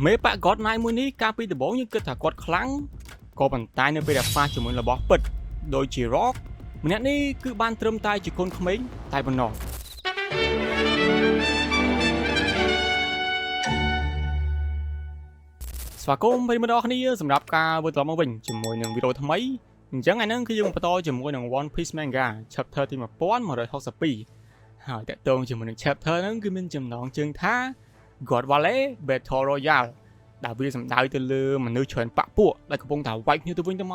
មេបាក់គាត់ណៃមួយនេះកាលពីដំបូងយើងគិតថាគាត់ខ្លាំងក៏ប៉ុន្តែនៅពេលដែលប៉ះជាមួយរបស់ពិតដូចជា Rock ម្នាក់នេះគឺបានត្រឹមតែជាកូនក្មេងតែប៉ុណ្ណោះស្វាគមន៍ប្រិយមិត្តអរគ្នាសម្រាប់ការវិលត្រឡប់មកវិញជាមួយនឹងវីដេអូថ្មីអញ្ចឹងថ្ងៃនេះគឺយើងបន្តជាមួយនឹង One Piece Manga Chapter ទី1162ហើយតកតងជាមួយនឹង Chapter ហ្នឹងគឺមានចំណងជើងថា God Valley Battle Royale ដែលវាសំដៅទៅលើមនុស្សច្រើនបាក់ពួកដែលកំពុងតែវាយគ្នាទៅវិញទៅម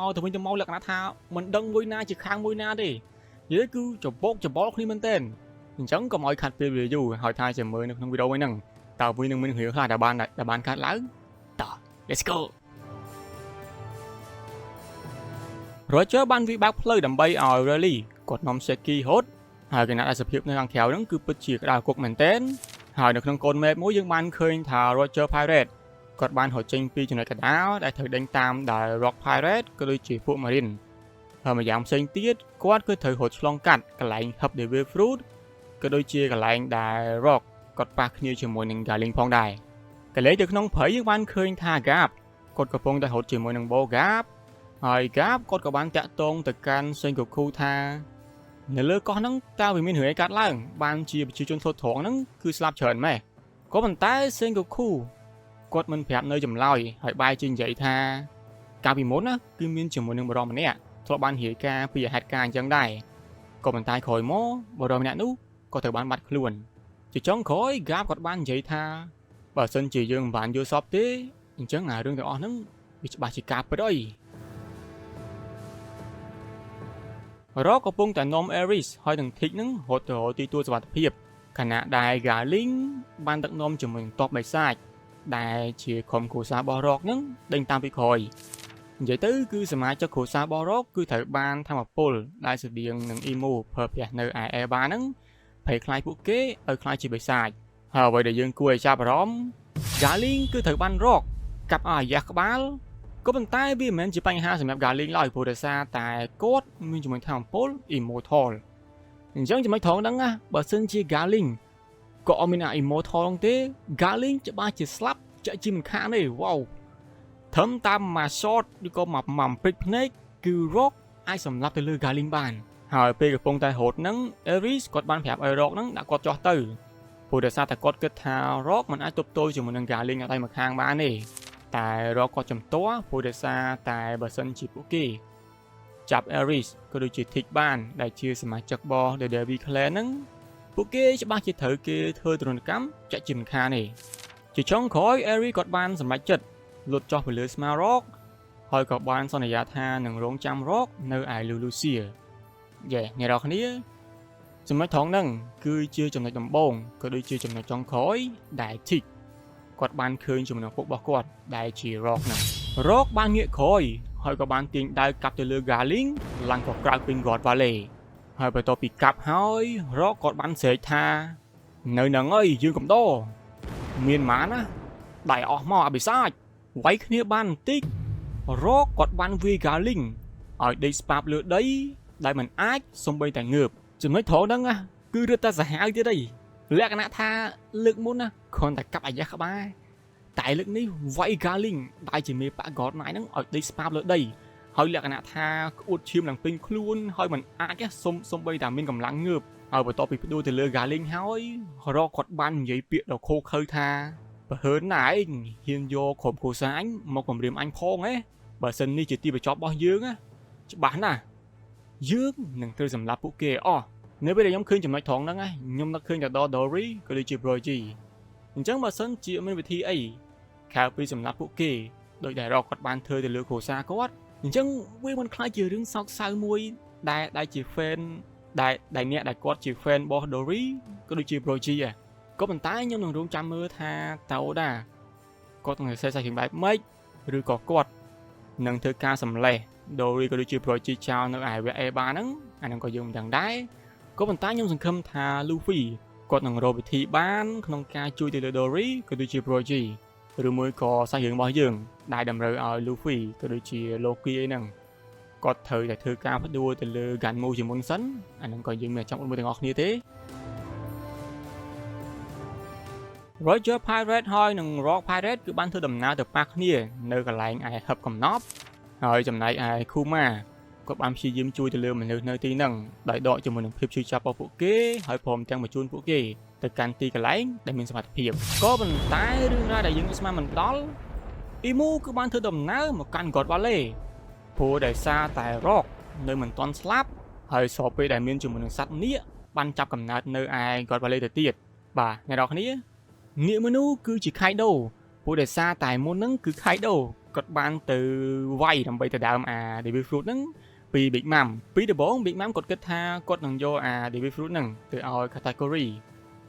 កលក្ខណៈថាមិនដឹងមួយណាជាខាងមួយណាទេនិយាយគឺច្បោកច្បល់គ្នាមែនទែនអញ្ចឹងកុំឲ្យខាត់ពេលវាយូរហើយថាជាមើលនៅក្នុងវីដេអូហ្នឹងតើវានឹងមានរឿងខ្លះដែលបានកាត់ឡើងតោះ Let's go Roger បានវិបាកផ្លូវដើម្បីឲ្យ Rally គាត់នាំ Shiki ហត់ហើយគណៈអាសភាពនៅខាងក្រៅហ្នឹងគឺពិតជាក្តៅគុកមែនទែនហើយនៅក្នុងកូន map មួយយើងបានឃើញថា Roger Pirate គាត់បានហត់ចេញពីចំណុចកណ្ដាលដែលត្រូវដេញតាមដោយ Rock Pirate ក៏ដូចជាពួក Marine ហើយម្យ៉ាងផ្សេងទៀតគាត់គឺត្រូវហត់ឆ្លងកាត់កន្លែង Hub Devil Fruit ក៏ដូចជាកន្លែងដែល Rock គាត់ប៉ះគ្នាជាមួយនឹង Garling ផងដែរកន្លែងទៅក្នុងព្រៃយើងបានឃើញថា Gap គាត់កំពុងតែហត់ជាមួយនឹង Bow Gap ហើយ Gap គាត់ក៏បានតាក់ទងទៅកាន់ Sengoku ថានៅលើកោះហ្នឹងតើវាមានរឿងអីកើតឡើងបានជាប្រជាជនធ្លុតត្រង់ហ្នឹងគឺស្លាប់ច្រើនម៉េះក៏ប៉ុន្តែ Sengoku គាត់មិនប្រាប់នៅចម្លើយហើយបែរជានិយាយថាកាលពីមុនណាគឺមានជាមួយនឹងបរិមម្នាក់ធ្លាប់បានរាយការណ៍ពីហេតុការណ៍អញ្ចឹងដែរក៏ប៉ុន្តែក្រោយមកបរិមម្នាក់នោះក៏ត្រូវបានបាត់ខ្លួនជាចុងក្រោយ Gap គាត់បាននិយាយថាបើសិនជាយើងមិនបានយល់សពទេអញ្ចឹងរឿងទាំងអស់ហ្នឹងវាច្បាស់ជាការពិតអីRock កំពុងតែនាំ Aris ហើយនឹង Tick នឹងរត់ទៅរកទីទួលសុវត្ថិភាពខណៈដែល Garling បានដឹកនាំជាមួយនឹងទ័ពបិសាចដែលជាក្រុមគ្រួសាររបស់ Rock នឹងដេញតាមពីក្រោយនិយាយទៅគឺសមាជិកគ្រួសាររបស់ Rock គឺត្រូវបានធម្មពលដែលស្តៀងនឹង Emu ប្រើប្រាស់នៅឯ Eva ហ្នឹងភ័យខ្លាចពួកគេឲ្យខ្លាចជាបិសាចហើយអ្វីដែលយើងគួរឲ្យចាប់អារម្មណ៍ Garling គឺត្រូវបាន Rock កាប់ឲ្យអាយ៉ះក្បាលក៏ប៉ុន្តែវាមិនមែនជាបញ្ហាសម្រាប់ Garling ឡើយព្រោះដោយសារតែគាត់មានជាមួយធម្មពល Immortal អញ្ចឹងចំណុចត្រង់ហ្នឹងណាបើសិនជា Garling ក៏អត់មាន Immortal ទេ Garling ច្បាស់ជាស្លាប់ចាក់ជាមិនខានទេវ៉ាវធំតាមមួយ shot ឬក៏មួយព្រិចភ្នែកគឺ Rock អាចសម្លាប់ទៅលើ Garling បានហើយពេលកំពុងតែរត់ហ្នឹង Aris គាត់បានប្រាប់ឲ្យ Rock ហ្នឹងដាក់គាត់ចោះទៅព្រោះដោយសារតែគាត់គិតថា Rock មិនអាចទប់ទល់ជាមួយនឹង Garling ឲ្យមកខាងបានទេតែ Rock គាត់ចំទាស់ព្រោះដោយសារតែបើសិនជាពួកគេចាប់ Aris ក៏ដូចជា Tick បានដែលជាសមាជិករបស់ The Devi Clan ហ្នឹងពួកគេច្បាស់ជាត្រូវគេធ្វើទរណកម្មចាក់ជាមិនខានទេជាចុងក្រោយ Aris គាត់បានសម្រេចចិត្តលុតចុះទៅលើស្មា Rock ហើយក៏បានសន្យាថានឹងរងចាំ Rock នៅឯ Lulusia អ្នកនរគ្នាចំណុចត្រង់ហ្នឹងគឺជាចំណុចដំបូងក៏ដូចជាចំណុចចុងក្រោយដែល Tick គាត់បានឃើញជាមួយនឹងពុករបស់គាត់ដែលជា Rock ហ្នឹង Rock បានងាកក្រោយហើយក៏បានទាញដាវកាប់ទៅលើ Garling ឡើងក៏ក្រៅពេញ God Valley ហើយបន្ទាប់ពីកាប់ហើយ Rock គាត់បានស្រែកថានៅហ្នឹងអើយយើងកំដរមានម៉ានណាដៃអស់មកអបិសាចវាយគ្នាបានបន្តិច Rock គាត់បានវាយ Garling ឲ្យដេកស្ប៉ាប់លើដីដែលមិនអាចសំបីតែងើបចំណុចត្រង់ហ្នឹងណាគឺរឹតតែសាហាវទៀតអីលក្ខណៈថាលើកមុនណាគ្រាន់តែកាប់អាយ៉ះក្បាលតែលើកនេះវាយ Garling ដែលជាមេបាក់ God Knight ហ្នឹងឲ្យដេកស្ប៉ាប់លើដីហើយលក្ខណៈថាក្អួតឈាមឡើងពេញខ្លួនហើយមិនអាចសំបីតែមានកម្លាំងងើបហើយបន្ទាប់ពីផ្ដួលទៅលើ Garling ហើយ Rock គាត់បាននិយាយពាក្យដ៏ឃោឃៅថាបើហឺនណាឯងហ៊ានយកក្រុមគ្រួសារអញមកគំរាមអញផងហ៎បើសិននេះជាទីបញ្ចប់របស់យើងណាច្បាស់ណាស់យើងនឹងត្រូវសម្លាប់ពួកគេអស់នៅពេលដែលខ្ញុំឃើញចំណុចត្រង់ហ្នឹងខ្ញុំនឹកឃើញតែដល់ Dory ក៏ដូចជា Brogy អញ្ចឹងបើសិនជាមានវិធីអីក្រៅពីសម្លាប់ពួកគេដោយដែល Rock គាត់បានធ្វើទៅលើគ្រួសារគាត់អញ្ចឹងវាមិនខ្លាចជារឿងសោកសៅមួយដែលជា fan ដែលអ្នកដែលគាត់ជា fan របស់ Dory ក៏ដូចជា Brogy ក៏ប៉ុន្តែខ្ញុំនឹងរងចាំមើលថាតើអូដាគាត់នឹងសេះសាច់បែបម៉េចឬក៏គាត់នឹងធ្វើការសម្លេះ Dory ក៏ដូចជា Brogy ចោលនៅឯ Eva ហ្នឹងអាហ្នឹងក៏យើងមិនដឹងដែរក៏ប៉ុន្តែខ្ញុំសង្ឃឹមថា Luffy គាត់នឹងរកវិធីបានក្នុងការជួយទៅលើ Dory ក៏ដូចជា Brogy ឬមួយក៏សាច់រឿងរបស់យើងដែលតម្រូវឲ្យ Luffy ក៏ដូចជា Loki អីហ្នឹងគាត់ត្រូវតែធ្វើការផ្ដួលទៅលើ Ganmu ជាមុនសិនអាហ្នឹងក៏យើងមិនចាំអត់មួយទាំងអស់គ្នាទេ Roger Pirate ហើយនិង Rock Pirate គឺបានធ្វើដំណើរទៅប៉ះគ្នានៅកន្លែងឯហឹបកំណប់ហើយចំណែកឯ Kuma ក៏បានព្យាយាមជួយទៅលើមនុស្សនៅទីហ្នឹងដោយដកជាមួយនឹងភាពជឿចាប់របស់ពួកគេហើយព្រមទាំងបញ្ជូនពួកគេទៅកាន់ទីកន្លែងដែលមានសុវត្ថិភាពក៏ប៉ុន្តែរឿងរ៉ាវដែលយើងស្មានមិនដល់ Emu គឺបានធ្វើដំណើរមកកាន់ God Valley ព្រោះដោយសារតែ Rock នៅមិនទាន់ស្លាប់ហើយស្របពេលដែលមានជាមួយនឹងសត្វនាគបានចាប់កំណើតនៅឯ God Valley ទៅទៀតបាទអ្នកនរគ្នានាគមនុស្សគឺជា Kaido ព្រោះដោយសារតែមុនហ្នឹងគឺ Kaido គាត់បានទៅវាយដើម្បីទៅដើមអា Devil Fruit ហ្នឹងពី Big Mom ពីដំបូង Big Mom គាត់គិតថាគាត់នឹងយកអា Devil Fruit ហ្នឹងទៅឲ្យ Katakuri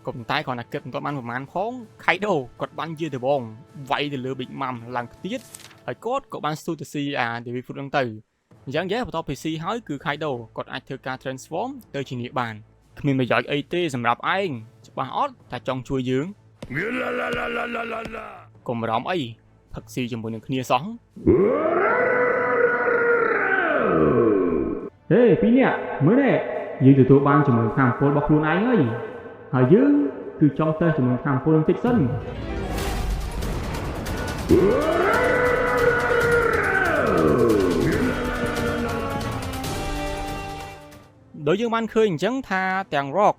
ក៏ប៉ុន្តែគ្រាន់តែគិតមិនទាន់បានប្រហែលផង Kaido គាត់បានយាយដំបងវាយទៅលើ Big Mom ឡើងខ្ទៀតហើយគាត់ក៏បានស្ទុះទៅស៊ីអា Devil Fruit ហ្នឹងទៅអញ្ចឹងបន្ទាប់ពីស៊ីហើយគឺ Kaido គាត់អាចធ្វើការ transform ទៅជានាគបានគ្មានប្រយោជន៍អីទេសម្រាប់ឯងច្បាស់អត់តែចង់ជួយយើងកុំបារម្ភអីផឹកស៊ីជាមួយនឹងគ្នាសោះហេពីរនាក់មើលនេះយើងទទួលបានជាមួយខាងពលរបស់ខ្លួនឯងហើយយើងគឺចង់ទៅជាមួយខាងពលបន្តិចសិនដោយយើងបានឃើញអញ្ចឹងថាទាំង Rock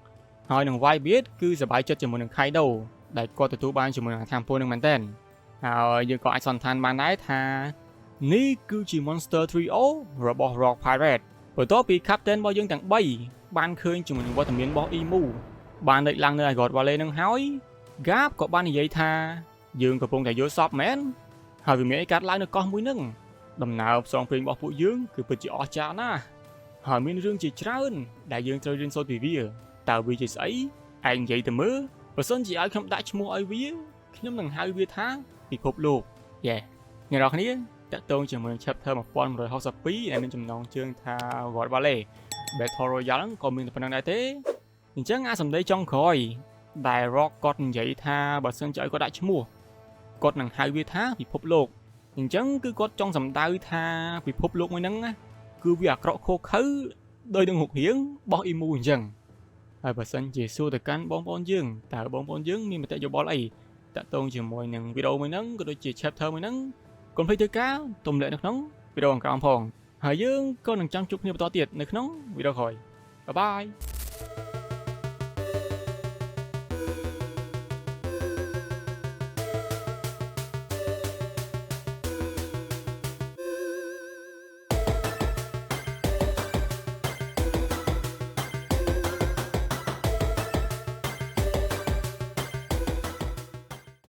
ហើយនឹង Whitebeard គឺសប្បាយចិត្តជាមួយនឹង Kaido ដែលគាត់ទទួលបានជាមួយនឹងខាងពលនឹងមែនតើហើយយើងក៏អាចសន្និដ្ឋានបានដែរថានេះគឺជា Monster Trio របស់ Rock Pirate បន្ទាប់ពី Captain របស់យើងទាំង3បានឃើញជាមួយនឹងវត្តមានរបស់ Emu បានលេចឡើងនៅឯ God Valley នឹងហើយ Garp ក៏បាននិយាយថាយើងកំពុងតែយល់សពមែនហើយវាមានអីកើតឡើងនៅកោះមួយហ្នឹងដំណើរផ្សងព្រេងរបស់ពួកយើងគឺពិតជាអស្ចារ្យណាស់ហើយមានរឿងជាច្រើនដែលយើងត្រូវរៀនសូត្រពីវាតើវាជាស្អីឯងនិយាយទៅមើលបើសិនជាឲ្យខ្ញុំដាក់ឈ្មោះឲ្យវាខ្ញុំនឹងហៅវាថាពិភពលោកយេអ្នកនរគ្នាតាក់ទងជាមួយនឹង chapter 1162ដែលមានចំណងជើងថា God Valley Battle Royale ក៏មានតែប៉ុណ្្នឹងដែរទេអញ្ចឹងអាសម្ដីចុងក្រោយដែល Rock គាត់និយាយថាបើសិនជាឲ្យគាត់ដាក់ឈ្មោះគាត់នឹងហៅវាថាពិភពលោកអញ្ចឹងគឺគាត់ចង់សម្ដៅថាពិភពលោកមួយហ្នឹងណាគឺវាអាក្រក់ខុសខើដោយនឹងរូបរាងរបស់ Emu អញ្ចឹងហើយបើសិនជាសួរទៅកាន់បងប្អូនយើងតើបងប្អូនយើងមានមតិយោបល់អីតាក់ទងជាមួយនឹងវីដេអូមួយហ្នឹងក៏ដូចជា chapter មួយហ្នឹងកុំភ្លេចធ្វើការទម្លាក់នៅក្នុងវីដេអូអង្ក្រងផងហើយយើងក៏នឹងចាំជួបគ្នាបន្តទៀតនៅក្នុងវីដេអូក្រោយបាយបាយ